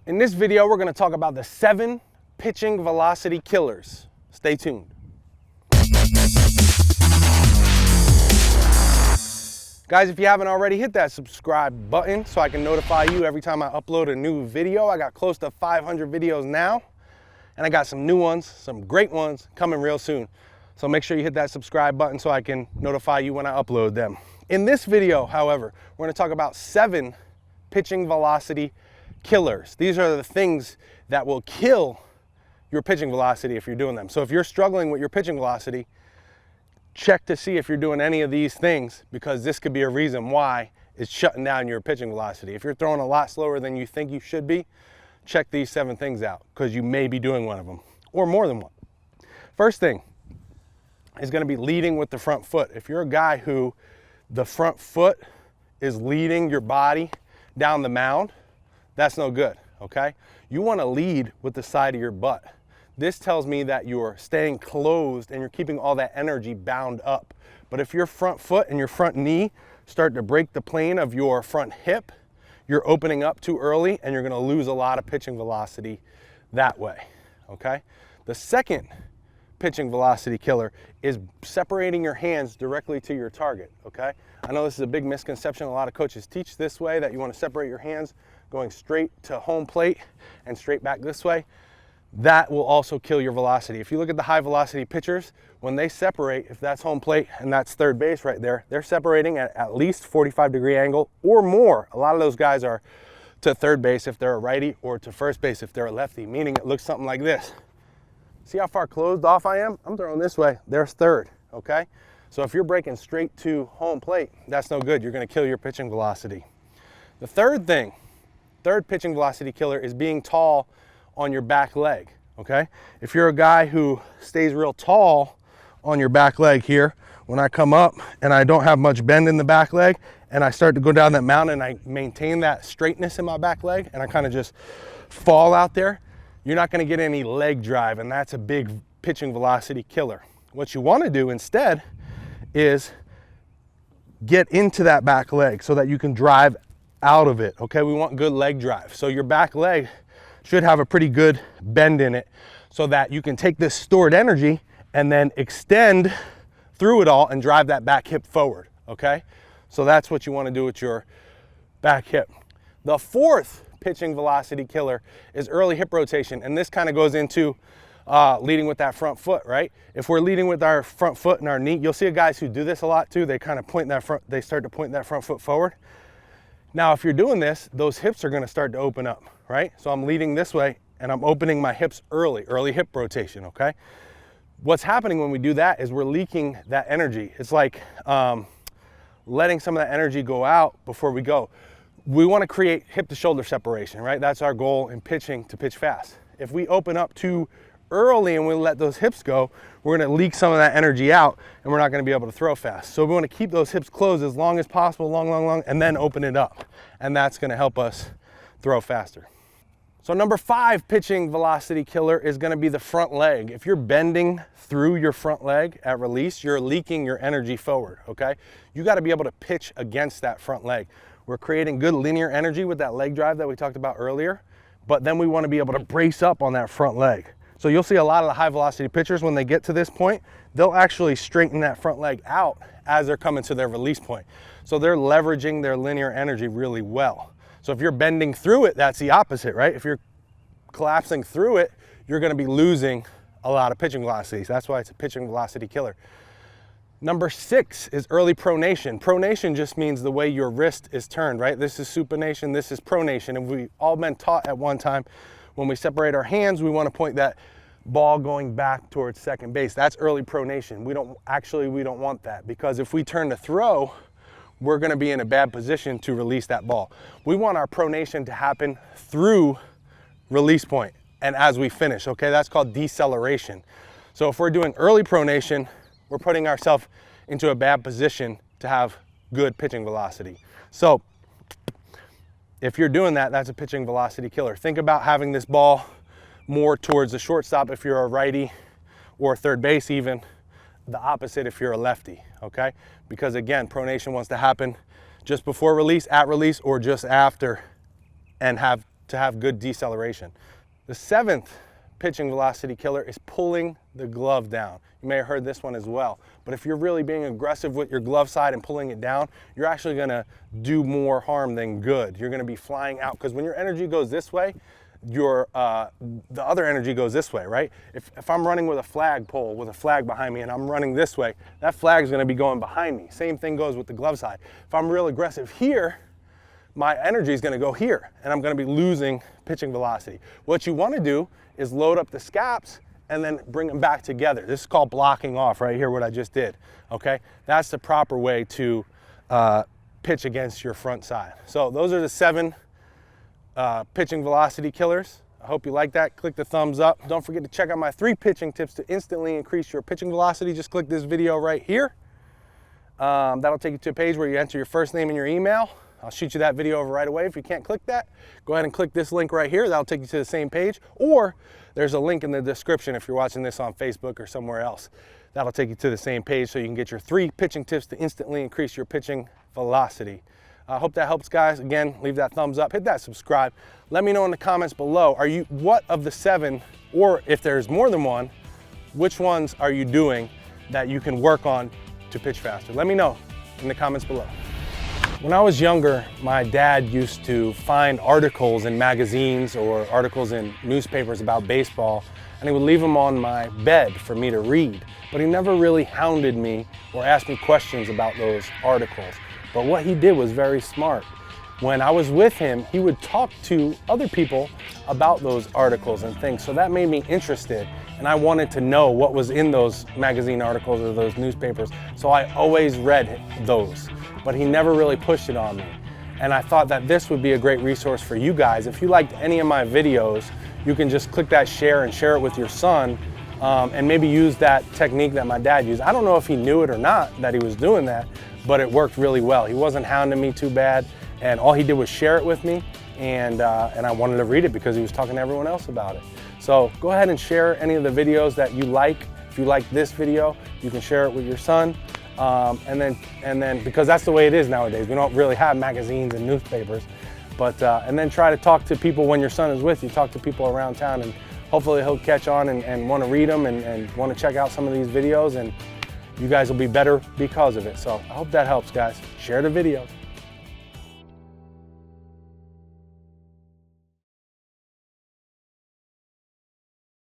In this video, we're going to talk about the 7 pitching velocity killers. Stay tuned. Guys, if you haven't already, hit that subscribe button so I can notify you every time I upload a new video. I got close to 500 videos now, and I got some new ones, some great ones coming real soon. So make sure you hit that subscribe button so I can notify you when I upload them. In this video, however, we're going to talk about 7 pitching velocity killers. These are the things that will kill your pitching velocity if you're doing them. So if you're struggling with your pitching velocity, check to see if you're doing any of these things, because this could be a reason why it's shutting down your pitching velocity. If you're throwing a lot slower than you think you should be, check these 7 things out, because you may be doing one of them or more than one. First thing is going to be leading with the front foot. If you're a guy who the front foot is leading your body down the mound, that's no good, okay? You want to lead with the side of your butt. This tells me that you're staying closed and you're keeping all that energy bound up. But if your front foot and your front knee start to break the plane of your front hip, you're opening up too early and you're going to lose a lot of pitching velocity that way, okay? The second pitching velocity killer is separating your hands directly to your target, okay? I know this is a big misconception. A lot of coaches teach this way, that you want to separate your hands going straight to home plate and straight back this way. That will also kill your velocity. If you look at the high velocity pitchers, when they separate, if that's home plate and that's third base right there, they're separating at least 45-degree angle or more. A lot of those guys are to third base if they're a righty, or to first base if they're a lefty, meaning it looks something like this. See how far closed off I am? I'm throwing this way, there's third, okay? So if you're breaking straight to home plate, that's no good. You're gonna kill your pitching velocity. The third pitching velocity killer is being tall on your back leg, okay? If you're a guy who stays real tall on your back leg here, when I come up and I don't have much bend in the back leg and I start to go down that mountain and I maintain that straightness in my back leg and I kind of just fall out there, you're not gonna get any leg drive, and that's a big pitching velocity killer. What you wanna do instead is get into that back leg so that you can drive out of it, okay? We want good leg drive. So your back leg should have a pretty good bend in it so that you can take this stored energy and then extend through it all and drive that back hip forward, okay? So that's what you want to do with your back hip. The fourth pitching velocity killer is early hip rotation, and this kind of goes into leading with that front foot, right? If we're leading with our front foot and our knee, you'll see guys who do this a lot too. They kind of they start to point that front foot forward. Now, if you're doing this, those hips are going to start to open up, right? So I'm leading this way and I'm opening my hips early hip rotation, okay? What's happening when we do that is we're leaking that energy. It's like letting some of that energy go out before we go. We want to create hip to shoulder separation, right? That's our goal in pitching to pitch fast. If we open up too early and we let those hips go, we're going to leak some of that energy out and we're not going to be able to throw fast. So we want to keep those hips closed as long as possible, long, and then open it up. And that's going to help us throw faster. So number 5 pitching velocity killer is going to be the front leg. If you're bending through your front leg at release, you're leaking your energy forward, okay? You got to be able to pitch against that front leg. We're creating good linear energy with that leg drive that we talked about earlier, but then we want to be able to brace up on that front leg. So you'll see a lot of the high velocity pitchers, when they get to this point, they'll actually straighten that front leg out as they're coming to their release point. So they're leveraging their linear energy really well. So if you're bending through it, that's the opposite, right? If you're collapsing through it, you're going to be losing a lot of pitching velocity. So that's why it's a pitching velocity killer. Number 6 is early pronation. Pronation just means the way your wrist is turned, right? This is supination, this is pronation. And we've all been taught at one time, when we separate our hands, we want to point that ball going back towards second base. That's early pronation. We don't want that, because if we turn to throw, we're going to be in a bad position to release that ball. We want our pronation to happen through release point and as we finish, okay? That's called deceleration. So if we're doing early pronation, we're putting ourselves into a bad position to have good pitching velocity. So if you're doing that, that's a pitching velocity killer. Think about having this ball more towards the shortstop if you're a righty, or third base even. The opposite if you're a lefty, okay? Because again, pronation wants to happen just before release, at release, or just after, and have to have good deceleration. The 7th pitching velocity killer is pulling the glove down. You may have heard this one as well, but if you're really being aggressive with your glove side and pulling it down, you're actually gonna do more harm than good. You're gonna be flying out, because when your energy goes this way, the other energy goes this way, right? If I'm running with a flag pole, with a flag behind me, and I'm running this way, that flag is gonna be going behind me. Same thing goes with the glove side. If I'm real aggressive here, my energy is gonna go here, and I'm gonna be losing pitching velocity. What you wanna do is load up the scaps and then bring them back together. This is called blocking off right here, what I just did, okay? That's the proper way to pitch against your front side. So those are the 7 pitching velocity killers. I hope you like that. Click the thumbs up. Don't forget to check out my 3 pitching tips to instantly increase your pitching velocity. Just click this video right here. That'll take you to a page where you enter your first name and your email. I'll shoot you that video over right away. If you can't click that, go ahead and click this link right here. That'll take you to the same page. Or there's a link in the description if you're watching this on Facebook or somewhere else. That'll take you to the same page so you can get your 3 pitching tips to instantly increase your pitching velocity. I hope that helps, guys. Again, leave that thumbs up, hit that subscribe. Let me know in the comments below, what of the 7, or if there's more than one, which ones are you doing that you can work on to pitch faster? Let me know in the comments below. When I was younger, my dad used to find articles in magazines or articles in newspapers about baseball, and he would leave them on my bed for me to read. But he never really hounded me or asked me questions about those articles. But what he did was very smart. When I was with him, he would talk to other people about those articles and things. So that made me interested, and I wanted to know what was in those magazine articles or those newspapers. So I always read those, but he never really pushed it on me. And I thought that this would be a great resource for you guys. If you liked any of my videos, you can just click that share and share it with your son, and maybe use that technique that my dad used. I don't know if he knew it or not that he was doing that, but it worked really well. He wasn't hounding me too bad, and all he did was share it with me, and I wanted to read it because he was talking to everyone else about it. So go ahead and share any of the videos that you like. If you like this video, you can share it with your son, and then because that's the way it is nowadays. We don't really have magazines and newspapers, but and then try to talk to people when your son is with you. Talk to people around town, and hopefully he'll catch on and want to read them and want to check out some of these videos, and you guys will be better because of it. So I hope that helps, guys. Share the video.